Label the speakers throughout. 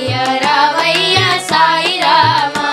Speaker 1: రావయ్య రావయ్య సాయి రామా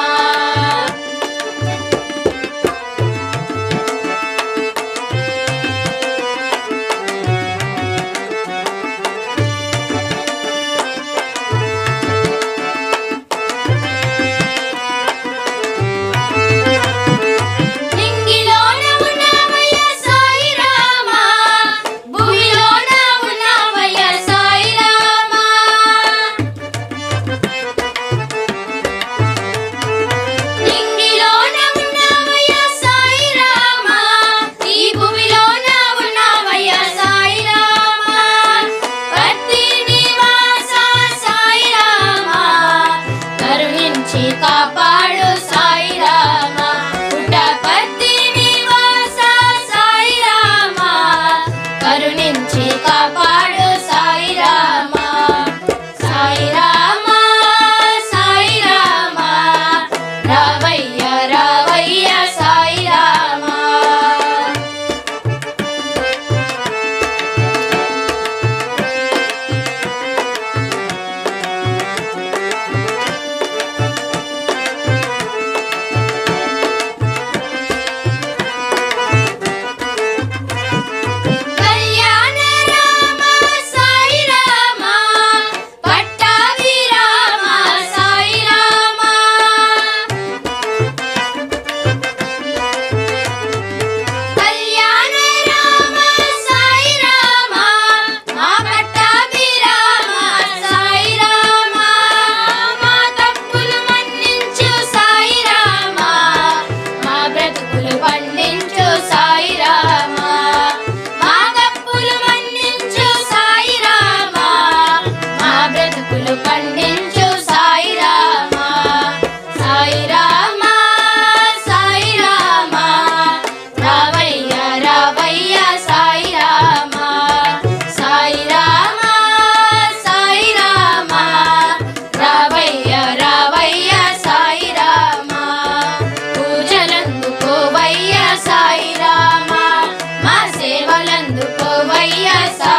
Speaker 1: కాపాడు సాయి రామా పుట్టపర్తి నివాస సాయి రామా కరుణించి కాపాడు సాయి రామా సాయి రామా సాయి రామా రావయ్య రావయ్య సాయి రామా పండించు సాయి రామా సాయి రామా సాయి రామా రావయ్య రావయ్య సాయి రామా సాయి రామా సాయి రామా రావయ్య రావయ్య సాయి రామా పూజలందుకోవయ్య సాయి రామా మా సేవలందుకోవయ్య సాయి